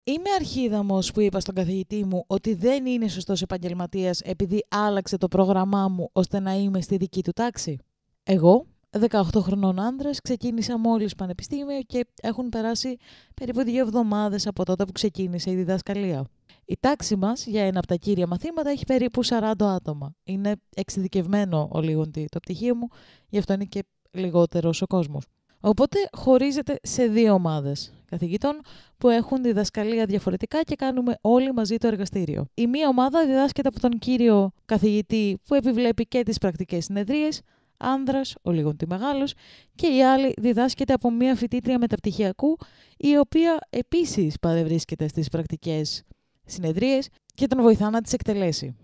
Είμαι αρχίδαμος που είπα στον καθηγητή μου ότι δεν είναι σωστός επαγγελματίας επειδή άλλαξε το πρόγραμμά μου ώστε να είμαι στη δική του τάξη. Εγώ, 18 χρονών άνδρας, ξεκίνησα μόλις πανεπιστήμιο και έχουν περάσει περίπου 2 εβδομάδες από τότε που ξεκίνησε η διδασκαλία. Η τάξη μας για ένα από τα κύρια μαθήματα έχει περίπου 40 άτομα. Είναι εξειδικευμένο ο λίγοντι το πτυχίο μου, γι' αυτό είναι και λιγότερος ο κόσμος. Οπότε χωρίζεται σε 2 ομάδες καθηγητών που έχουν διδασκαλία διαφορετικά και κάνουμε όλοι μαζί το εργαστήριο. Η μία ομάδα διδάσκεται από τον κύριο καθηγητή που επιβλέπει και τις πρακτικές συνεδρίες, άνδρας, ο λίγοντι μεγάλος, και η άλλη διδάσκεται από μία φοιτήτρια μεταπτυχιακού, η οποία επίσης παρευρίσκεται στις πρακτικές συνεδρίες και τον βοηθά να τις εκτελέσει.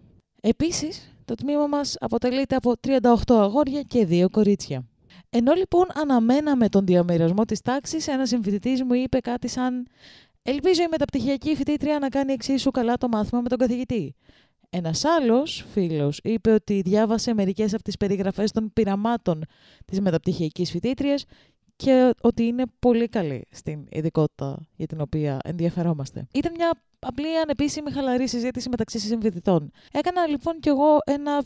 Επίσης, το τμήμα μας αποτελείται από 38 αγόρια και 2 κορίτσια. Ενώ λοιπόν αναμέναμε τον διαμοιρασμό της τάξης, ένας συμφοιτητής μου είπε κάτι σαν «Ελπίζω η μεταπτυχιακή φοιτήτρια να κάνει εξίσου καλά το μάθημα με τον καθηγητή». Ένας άλλος φίλος είπε ότι διάβασε μερικές από τις περιγραφές των πειραμάτων της μεταπτυχιακής φοιτήτριας και ότι είναι πολύ καλή στην ειδικότητα για την οποία ενδιαφερόμαστε. Ήταν μια απλή ανεπίσημη χαλαρή συζήτηση μεταξύ συμφοιτητών. Έκανα λοιπόν κι εγώ ένα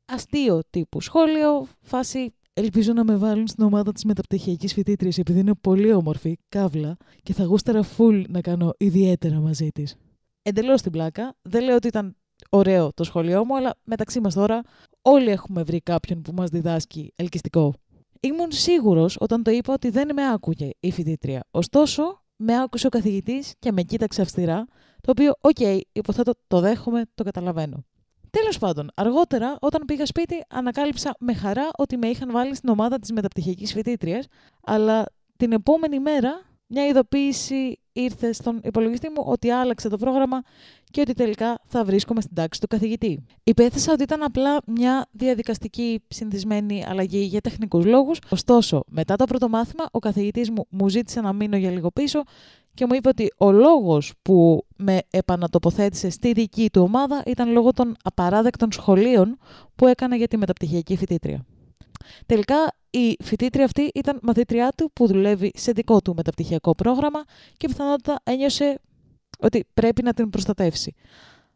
αστείο τύπου σχόλιο, φάση «Ελπίζω να με βάλουν στην ομάδα της μεταπτυχιακής φοιτήτριας επειδή είναι πολύ όμορφη, καύλα, και θα γούσταρα φουλ να κάνω ιδιαίτερα μαζί της». Εντελώς την πλάκα, δεν λέω ότι ήταν ωραίο το σχόλιο μου, αλλά μεταξύ μας τώρα όλοι έχουμε βρει κάποιον που μας διδάσκει ελκυστικό. Ήμουν σίγουρος όταν το είπα ότι δεν με άκουγε η φοιτήτρια. Ωστόσο, με άκουσε ο καθηγητής και με κοίταξε αυστηρά, το οποίο, υποθέτω, το δέχομαι, το καταλαβαίνω. Τέλος πάντων, αργότερα, όταν πήγα σπίτι, ανακάλυψα με χαρά ότι με είχαν βάλει στην ομάδα της μεταπτυχιακής φοιτήτριας, αλλά την επόμενη μέρα μια ειδοποίηση ήρθε στον υπολογιστή μου ότι άλλαξε το πρόγραμμα και ότι τελικά θα βρίσκομαι στην τάξη του καθηγητή. Υπέθεσα ότι ήταν απλά μια διαδικαστική συνηθισμένη αλλαγή για τεχνικούς λόγους. Ωστόσο, μετά το πρώτο μάθημα, ο καθηγητής μου ζήτησε να μείνω για λίγο πίσω και μου είπε ότι ο λόγος που με επανατοποθέτησε στη δική του ομάδα ήταν λόγω των απαράδεκτων σχολείων που έκανα για τη μεταπτυχιακή φοιτήτρια. Τελικά, η φοιτήτρια αυτή ήταν μαθήτριά του που δουλεύει σε δικό του μεταπτυχιακό πρόγραμμα και πιθανότατα ένιωσε ότι πρέπει να την προστατεύσει.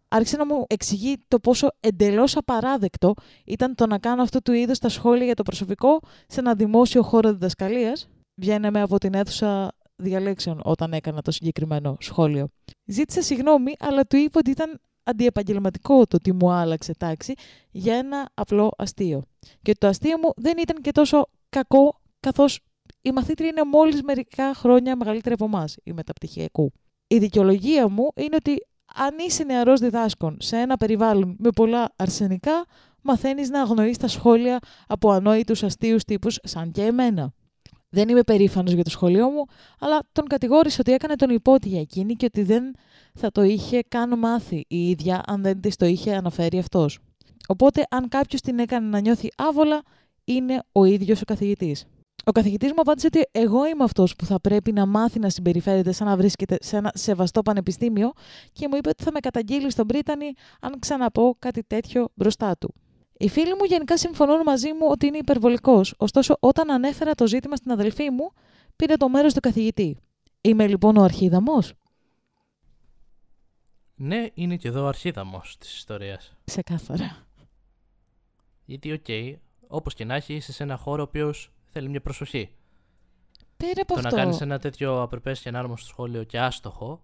Άρχισε να μου εξηγεί το πόσο εντελώς απαράδεκτο ήταν το να κάνω αυτού του είδους τα σχόλια για το προσωπικό σε ένα δημόσιο χώρο διδασκαλίας. Βγαίναμε από την αίθουσα διαλέξεων όταν έκανα το συγκεκριμένο σχόλιο. Ζήτησα συγγνώμη, αλλά του είπα ότι ήταν αντιεπαγγελματικό το ότι μου άλλαξε τάξη για ένα απλό αστείο. Και το αστείο μου δεν ήταν και τόσο κακό, καθώς η μαθήτρια είναι μόλις μερικά χρόνια μεγαλύτερη από εμάς, η μεταπτυχιακού. Η δικαιολογία μου είναι ότι αν είσαι νεαρός διδάσκων σε ένα περιβάλλον με πολλά αρσενικά, μαθαίνεις να αγνοείς τα σχόλια από ανόητους αστείους τύπους σαν και εμένα. Δεν είμαι περήφανος για το σχολείο μου, αλλά τον κατηγόρησε ότι έκανε τον υπότι για εκείνη και ότι δεν θα το είχε καν μάθει η ίδια αν δεν της το είχε αναφέρει αυτός. Οπότε, αν κάποιος την έκανε να νιώθει άβολα, είναι ο ίδιος ο καθηγητής. Ο καθηγητής μου απάντησε ότι εγώ είμαι αυτός που θα πρέπει να μάθει να συμπεριφέρεται σαν να βρίσκεται σε ένα σεβαστό πανεπιστήμιο και μου είπε ότι θα με καταγγείλει στον Πρίτανη αν ξαναπώ κάτι τέτοιο μπροστά του. Οι φίλοι μου γενικά συμφωνούν μαζί μου ότι είναι υπερβολικός, ωστόσο όταν ανέφερα το ζήτημα στην αδελφή μου, πήρε το μέρος του καθηγητή. Είμαι λοιπόν ο αρχίδαμος? Ναι, είναι και εδώ ο αρχίδαμος της ιστορίας. Ξεκάθαρα. Γιατί, όπως και να έχει, είσαι σε ένα χώρο ο οποίος θέλει μια προσοχή. Πέρα από αυτό. Το να κάνεις ένα τέτοιο απρεπές και ανάρμοστο σχόλιο και άστοχο,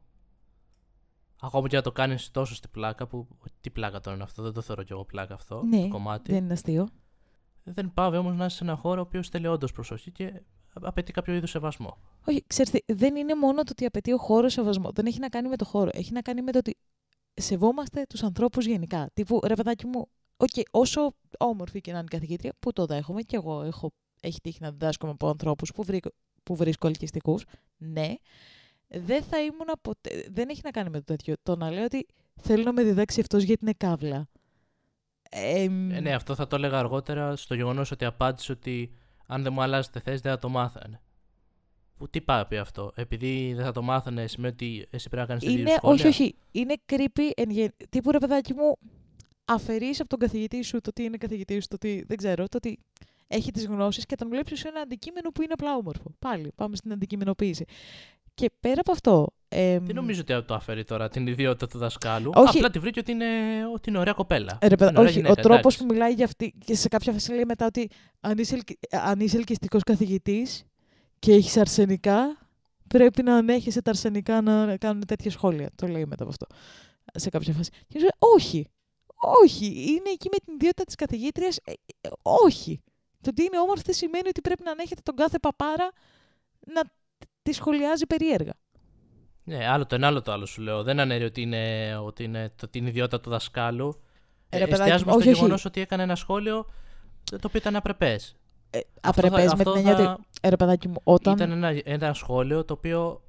ακόμα και να το κάνεις τόσο στην πλάκα, που. Τι πλάκα τώρα είναι αυτό, δεν το θεωρώ κι εγώ πλάκα αυτό. Ναι, το κομμάτι. Δεν είναι αστείο. Δεν πάβει όμως να είσαι σε ένα χώρο ο οποίος θέλει όντως προσοχή και απαιτεί κάποιο είδους σεβασμό. Όχι, ξέρετε, δεν είναι μόνο το ότι απαιτεί ο χώρος σεβασμό. Δεν έχει να κάνει με το χώρο. Έχει να κάνει με το ότι σεβόμαστε τους ανθρώπους γενικά. Τύπου, ρε παιδάκι μου, όσο όμορφη και να είναι η καθηγήτρια, που το δέχομαι και εγώ έχει τύχει να διδάσκομαι από ανθρώπους που βρίσκω ελκυστικούς. Ναι, δεν θα ήμουν ποτέ. Δεν έχει να κάνει με το τέτοιο. Το να λέω ότι θέλω να με διδάξει αυτός γιατί είναι καύλα. Ναι, αυτό θα το έλεγα αργότερα στο γεγονός ότι απάντησε ότι αν δεν μου αλλάζετε θέση δεν θα το μάθανε. Που τι πάει πει αυτό? Επειδή δεν θα το μάθανε σημαίνει ότι εσύ πρέπει να κάνεις την ίδια σχόλια? Όχι. Είναι creepy. Τύπου, ρε παιδάκι μου, αφαιρείς από τον καθηγητή σου το τι είναι καθηγητής σου, το τι δεν ξέρω, το ότι έχει τις γνώσεις και τον βλέπεις σε ένα αντικείμενο που είναι απλά όμορφο. Πάλι, πάμε στην αντικειμενοποίηση. Και πέρα από αυτό, Δεν νομίζω ότι το αφαιρεί τώρα την ιδιότητα του δασκάλου. Όχι. Απλά τη βρήκε ότι είναι ωραία κοπέλα. Όχι, γυναίκα, ο τρόπος που μιλάει για αυτή και σε κάποια φάση λέει μετά ότι αν είσαι ελκυστικός καθηγητής και έχεις αρσενικά, πρέπει να ανέχεσαι τα αρσενικά να κάνουν τέτοια σχόλια. Το λέει μετά από αυτό. Σε κάποια φάση. Και λέει, όχι, είναι εκεί με την ιδιότητα της καθηγήτριας. Όχι. Το ότι είναι όμορφη δεν σημαίνει ότι πρέπει να ανέχεται τον κάθε παπάρα να τη σχολιάζει περίεργα. Ναι, άλλο το ένα, άλλο το άλλο σου λέω. Δεν ανέρει ότι είναι την ιδιότητα του δασκάλου. Εστιάζουμε στο γεγονός ότι έκανε ένα σχόλιο το οποίο ήταν απρεπές. Απρεπές με την έννοια ότι. Ρε παιδάκι μου, όταν. Ήταν ένα σχόλιο το οποίο.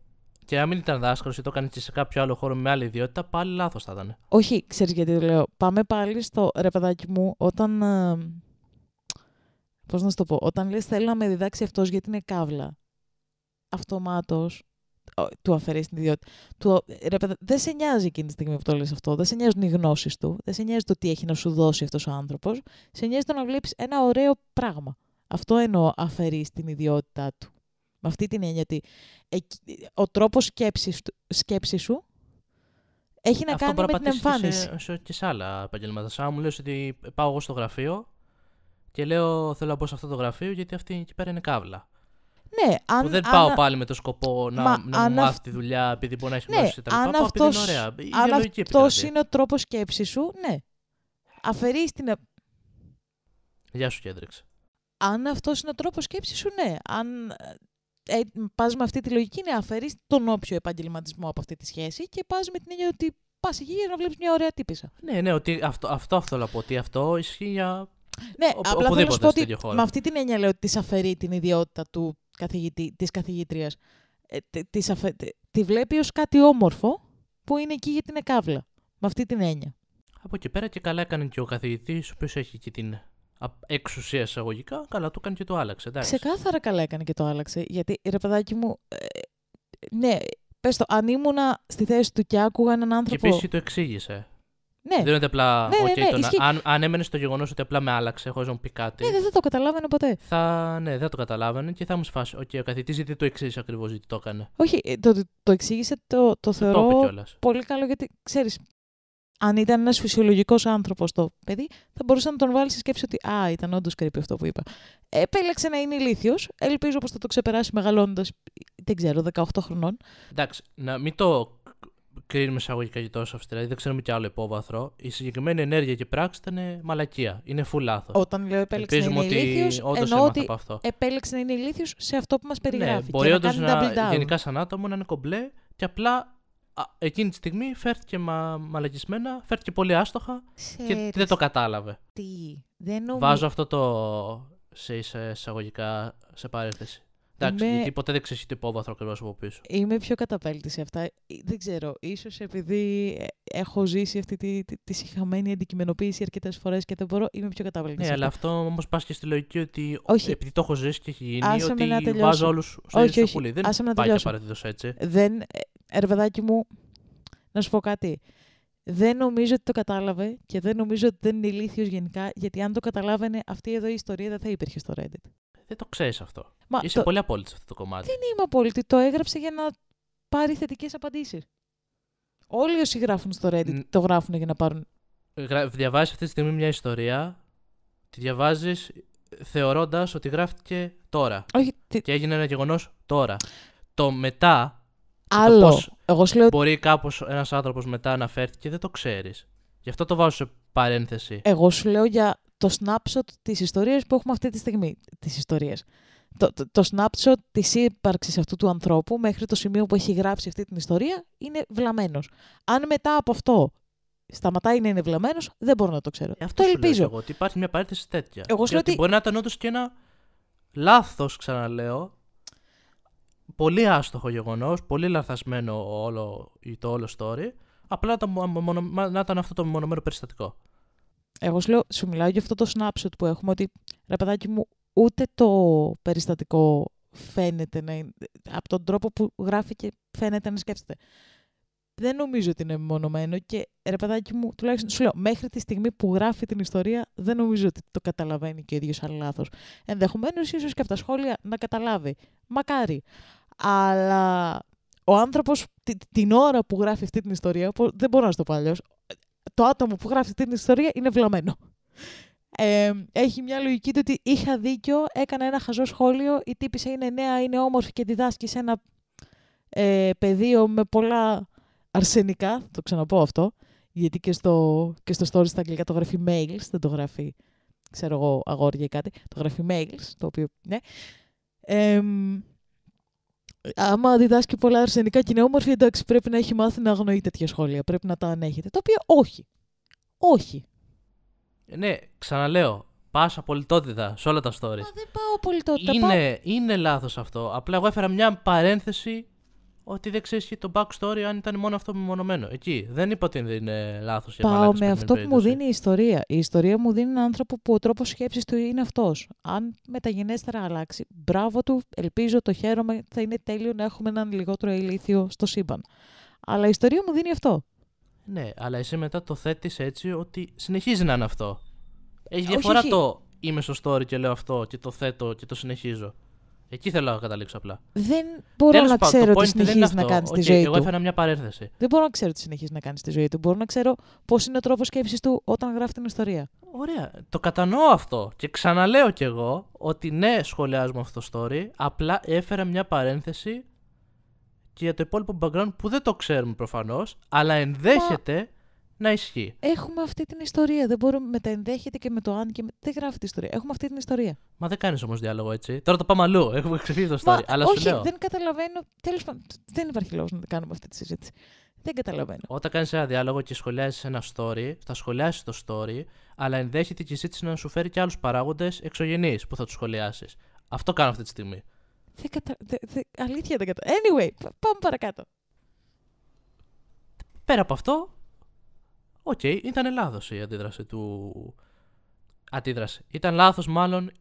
Και αν μην ήταν δάσκαλος ή το έκανε σε κάποιο άλλο χώρο με άλλη ιδιότητα, πάλι λάθος θα ήταν. Όχι, ξέρεις γιατί το λέω. Πάμε πάλι στο ρε παιδάκι μου, όταν. Πώς να σου το πω, όταν λες θέλει να με διδάξει αυτός γιατί είναι καύλα. Αυτομάτως του αφαιρείς την ιδιότητα. Δεν σε νοιάζει εκείνη τη στιγμή που το λες αυτό. Δεν σε νοιάζουν οι γνώσεις του. Δεν σε νοιάζει το τι έχει να σου δώσει αυτός ο άνθρωπος. Σε νοιάζει το να βλέπεις ένα ωραίο πράγμα. Αυτό εννοώ αφαιρείς την ιδιότητά του. Με αυτή την έννοια ότι ο τρόπος σκέψης σου έχει να αυτό κάνει με την εμφάνιση. Και σε άλλα επαγγελμάτα. Σαν μου λες ότι πάω εγώ στο γραφείο και λέω θέλω να μπω σε αυτό το γραφείο γιατί αυτή εκεί πέρα είναι καύλα. Ναι, που δεν πάω πάλι με το σκοπό να μου μάθει τη δουλειά επειδή μπορεί να έχει γνώσει τα λοιπά. Πάω επειδή είναι ωραία. Αν αυτός είναι ο τρόπος σκέψης σου, ναι. Αφαιρείς την. Γεια σου, Κέντρεξ. Αν αυτός είναι ο τρόπος σκέψης σου, ναι. Αν πας με αυτή τη λογική, ναι, αφαιρείς τον όποιο επαγγελματισμό από αυτή τη σχέση και πας με την έννοια ότι πας εκεί για να βλέπεις μια ωραία τύπισσα. Ναι, ότι αυτό θέλω να πω. Ότι αυτό ισχύει για. Ναι, απλά θέλω να σου πω ότι με αυτή την έννοια λέω ότι της αφαιρεί την ιδιότητα του καθηγητή, της καθηγήτριας. Τη βλέπει ως κάτι όμορφο που είναι εκεί για την εκάβλα. Με αυτή την έννοια. Από εκεί πέρα και καλά έκανε και ο καθηγητής, ο οποίος έχει και την εξουσία εισαγωγικά, καλά του έκανε και το άλλαξε. Εντάξει. Ξεκάθαρα καλά έκανε και το άλλαξε. Γιατί ρε παιδάκι μου, ναι, πες το, αν ήμουνα στη θέση του και άκουγα έναν άνθρωπο. Και επίσης το εξήγησε. Ναι. Δεν είναι ότι απλά. Αν έμενε στο γεγονός ότι απλά με άλλαξε, χωρίς να μου πει κάτι. Ναι, δεν θα το καταλάβαινε ποτέ. Ναι, δεν το καταλάβαινε και θα μου σφάσει. Ο καθηγητής γιατί το εξήγησε ακριβώς, γιατί το έκανε. Όχι, το εξήγησε, το θεωρώ πολύ καλό γιατί ξέρεις. Αν ήταν ένας φυσιολογικός άνθρωπος το παιδί, θα μπορούσε να τον βάλει στη σκέψη ότι ήταν όντως creepy αυτό που είπα. Επέλεξε να είναι ηλίθιος. Ελπίζω πως θα το ξεπεράσει μεγαλώνοντας, δεν ξέρω, 18 χρονών. Εντάξει, να μην το κρίνουμε εισαγωγικά και τόσο αυστηρά, δεν ξέρουμε κι άλλο υπόβαθρο. Η συγκεκριμένη ενέργεια και πράξη ήταν μαλακία. Είναι full λάθος. Όταν λέω επέλεξε να είναι ηλίθιος, εννοώ ότι επέλεξε να είναι ηλίθιος σε αυτό που μας περιγράφει. Ναι, μπορεί όντως γενικά σαν άτομο να είναι κομπλέ και απλά. Εκείνη τη στιγμή φέρθηκε μαλακισμένα, φέρθηκε πολύ άστοχα και δεν το κατάλαβε. Βάζω αυτό το σε εισαγωγικά σε παρένθεση. Εντάξει, γιατί ποτέ δεν ξέρεις το υπόβαθρο ακριβώς από πίσω. Είμαι πιο καταπέλτη σε αυτά. Δεν ξέρω, ίσως επειδή έχω ζήσει αυτή τη συχαμένη αντικειμενοποίηση αρκετές φορές και δεν μπορώ, είμαι πιο καταπέλτη. Ναι, αλλά αυτό όμως πας και στη λογική ότι επειδή το έχω ζήσει και έχει γίνει, άσε ότι βάζω όλους στο ίδιο πουλί. Δεν πάει και απαραίτητος έτσι. Ρε παιδάκι μου, να σου πω κάτι. Δεν νομίζω ότι το κατάλαβε και δεν νομίζω ότι δεν είναι ηλίθιος γενικά, γιατί αν το καταλάβαινε, αυτή εδώ η ιστορία δεν θα υπήρχε στο Reddit. Δεν το ξέρεις αυτό. Είσαι πολύ απόλυτη σε αυτό το κομμάτι. Δεν είμαι απόλυτη. Το έγραψε για να πάρει θετικές απαντήσεις. Όλοι όσοι γράφουν στο Reddit το γράφουν για να πάρουν. Διαβάζεις αυτή τη στιγμή μια ιστορία, τη διαβάζεις θεωρώντας ότι γράφτηκε τώρα. Όχι, και έγινε ένα γεγονός τώρα. Το μετά. Άλλο. Το πώς εγώ σου λέω. Μπορεί κάπως ένας άνθρωπος μετά να φέρθηκε, δεν το ξέρεις. Γι' αυτό το βάζω σε παρένθεση. Εγώ σου λέω για το snapshot της ιστορίας που έχουμε αυτή τη στιγμή. Της ιστορίας. Το snapshot της ύπαρξης αυτού του ανθρώπου μέχρι το σημείο που έχει γράψει αυτή την ιστορία είναι βλαμμένος. Αν μετά από αυτό σταματάει να είναι βλαμμένος, δεν μπορώ να το ξέρω. Αυτό το ελπίζω. Εγώ, ότι υπάρχει μια παρένθεση τέτοια. Εγώ γιατί ότι... μπορεί να ήταν όντως και ένα λάθος, ξαναλέω. Πολύ άστοχο γεγονός, πολύ λαθασμένο το όλο story. Απλά να ήταν αυτό το μεμονωμένο περιστατικό. Εγώ σου μιλάω για αυτό το snapshot που έχουμε, ότι ρε παιδάκι μου, ούτε το περιστατικό φαίνεται να είναι. Από τον τρόπο που γράφει και φαίνεται να σκέφτεται. Δεν νομίζω ότι είναι μεμονωμένο και ρε παιδάκι μου, τουλάχιστον σου λέω, μέχρι τη στιγμή που γράφει την ιστορία, δεν νομίζω ότι το καταλαβαίνει και ο ίδιος σαν λάθος. Ενδεχομένως ίσως και από τα σχόλια να καταλάβει. Μακάρι. Αλλά ο άνθρωπος την ώρα που γράφει αυτή την ιστορία, δεν μπορώ να στο πω αλλιώς, το άτομο που γράφει αυτή την ιστορία είναι βλαμμένο. Έχει μια λογική του ότι είχα δίκιο, έκανα ένα χαζό σχόλιο, η τύπισσα είναι νέα, είναι όμορφη και διδάσκει σε ένα πεδίο με πολλά αρσενικά, το ξαναπώ αυτό, γιατί και στο story στα αγγλικά το γράφει males, δεν το γράφει, ξέρω εγώ, αγόρια ή κάτι, το γράφει males, το οποίο, ναι. Άμα διδάσκει πολλά αρσενικά και είναι όμορφη, εντάξει, πρέπει να έχει μάθει να αγνοεί τέτοια σχόλια, πρέπει να τα ανέχεται, το οποίο όχι. Όχι. Ναι, ξαναλέω, πάσα πολιτότητα σε όλα τα stories. Μα δεν πάω πολιτότητα. Είναι λάθος αυτό. Απλά εγώ έφερα μια παρένθεση ότι δεν ξέρεις και το backstory αν ήταν μόνο αυτό μεμονωμένο. Εκεί. Δεν είπα ότι δεν είναι λάθος. Πάω με αυτό που μου δίνει η ιστορία. Η ιστορία μου δίνει έναν άνθρωπο που ο τρόπος σκέψης του είναι αυτός. Αν μεταγενέστερα αλλάξει, μπράβο του, ελπίζω, το χαίρομαι, θα είναι τέλειο να έχουμε έναν λιγότερο ηλίθιο στο σύμπαν. Αλλά η ιστορία μου δίνει αυτό. Ναι, αλλά εσύ μετά το θέτεις έτσι ότι συνεχίζει να είναι αυτό. Έχει διαφορά το είμαι στο story και λέω αυτό και το θέτω και το συνεχίζω. Εκεί θέλω να καταλήξω απλά. Δεν μπορώ να ξέρω τι συνεχίζει να κάνει στη ζωή του. Εγώ έφερα μια παρένθεση. Δεν μπορώ να ξέρω τι συνεχίζει να κάνει στη ζωή του. Μπορώ να ξέρω πώς είναι ο τρόπος σκέψης του όταν γράφει την ιστορία. Ωραία. Το κατανοώ αυτό. Και ξαναλέω κι εγώ ότι ναι, σχολιάζουμε αυτό το story. Απλά έφερα μια παρένθεση και για το υπόλοιπο background που δεν το ξέρουμε προφανώς, αλλά ενδέχεται να ισχύει. Έχουμε αυτή την ιστορία. Δεν μπορούμε με τα ενδέχεται και με το αν και δεν γράφει την ιστορία. Έχουμε αυτή την ιστορία. Μα δεν κάνεις όμως διάλογο έτσι. Τώρα το πάμε αλλού. Έχουμε ξεφύγει το story. Αλλά όχι, σου λέω. Δεν καταλαβαίνω. Τέλος πάντων, δεν υπάρχει λόγος να κάνουμε αυτή τη συζήτηση. Δεν καταλαβαίνω. Όταν κάνεις ένα διάλογο και σχολιάζεις ένα story, θα σχολιάσεις το story, αλλά ενδέχεται και η συζήτηση να σου φέρει και άλλους παράγοντες εξωγενείς που θα τους σχολιάσεις. Αυτό κάνω αυτή τη στιγμή. Αλήθεια δεν κατάλαβα. Anyway, πάμε παρακάτω. Πέρα από αυτό, ήταν λάθος η αντίδραση του. Ήταν λάθος μάλλον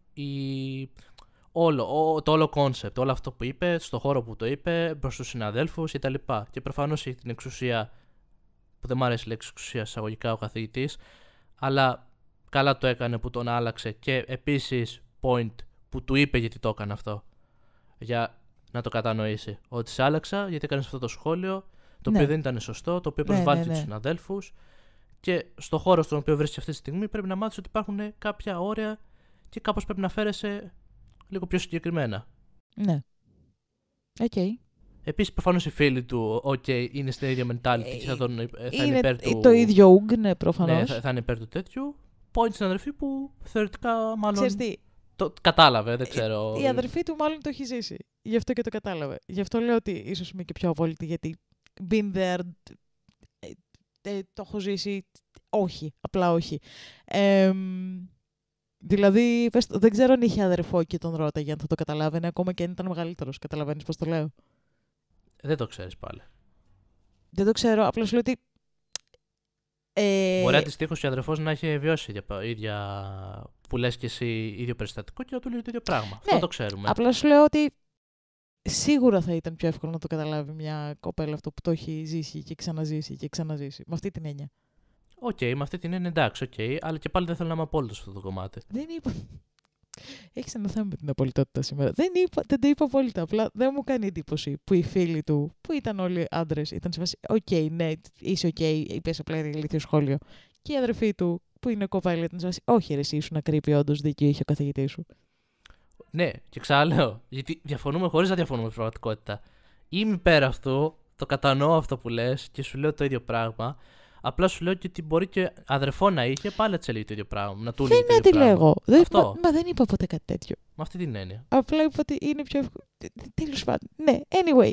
το όλο κόνσεπτ, όλο αυτό που είπε, στο χώρο που το είπε, προς τους συναδέλφους κτλ. Και προφανώς έχει την εξουσία, που δεν μου αρέσει η λέξη εξουσία εισαγωγικά ο καθηγητής, αλλά καλά το έκανε που τον άλλαξε και επίσης point που του είπε γιατί το έκανε αυτό. Για να το κατανοήσει. Ότι σε άλλαξα γιατί έκανες αυτό το σχόλιο, το οποίο δεν ήταν σωστό, το οποίο προσβάλλει τους συναδέλφους. Και στο χώρο στον οποίο βρίσκεσαι αυτή τη στιγμή πρέπει να μάθεις ότι υπάρχουν κάποια όρια και κάπως πρέπει να φέρεσαι λίγο πιο συγκεκριμένα. Ναι. Οκ. Επίσης, προφανώς οι φίλοι του είναι στην ίδια mentality και θα είναι υπέρ του. Το ίδιο ουγγ, ναι, προφανώς. Ναι, θα είναι υπέρ του τέτοιου. Point στην αδερφή που θεωρητικά μάλλον. Ξέρεις τι. Το κατάλαβε, δεν ξέρω. Η αδερφή του μάλλον το έχει ζήσει. Γι' αυτό και το κατάλαβε. Γι' αυτό λέω ότι ίσως είμαι και πιο απόλυτη, γιατί been there. Το έχω ζήσει. Όχι. Απλά όχι. Δηλαδή, δεν ξέρω αν είχε αδερφό και τον ρώταγε αν θα το καταλάβαινε, ακόμα και αν ήταν μεγαλύτερος. Καταλαβαίνεις πώς το λέω? Δεν το ξέρεις πάλι. Δεν το ξέρω. Απλά σου λέω ότι. Μπορεί αντιστοίχως ο αδερφός να έχει βιώσει ίδια που λες και εσύ ίδιο περιστατικό και να του λέει το ίδιο πράγμα. Ναι, αυτό το ξέρουμε. Απλά σου λέω ότι σίγουρα θα ήταν πιο εύκολο να το καταλάβει μια κοπέλα αυτό που το έχει ζήσει και ξαναζήσει και ξαναζήσει. Με αυτή την έννοια. Με αυτή την έννοια εντάξει, αλλά και πάλι δεν θέλω να είμαι απόλυτος σε αυτό το κομμάτι. Δεν είπα. Έχεις ένα θέμα με την απολυτότητα σήμερα. Δεν το είπα απόλυτα. Απλά δεν μου κάνει εντύπωση που οι φίλοι του, που ήταν όλοι άντρες, ήταν σε φάση ναι, είσαι είπες απλά ένα ηλίθιο σχόλιο. Και η αδερφή του, που είναι κοπέλα, ήταν σε φάση όχι, ρε, εσύ ήσουν ακρίπη, όντως δίκιο είχε ο καθηγητής σου. Ναι, και ξαναλέω, γιατί διαφωνούμε χωρίς να διαφωνούμε στην πραγματικότητα. Είμαι υπέρ αυτού, το κατανοώ αυτό που λες και σου λέω το ίδιο πράγμα. Απλά σου λέω και ότι μπορεί και αδερφό να είχε, πάλι έτσι λέει το ίδιο πράγμα. Να του λέει το ίδιο πράγμα. Μα δεν είπα ποτέ κάτι τέτοιο. Με αυτή την έννοια. Απλά είπα ότι είναι πιο εύκολο. Τέλος πάντων. Ναι, anyway.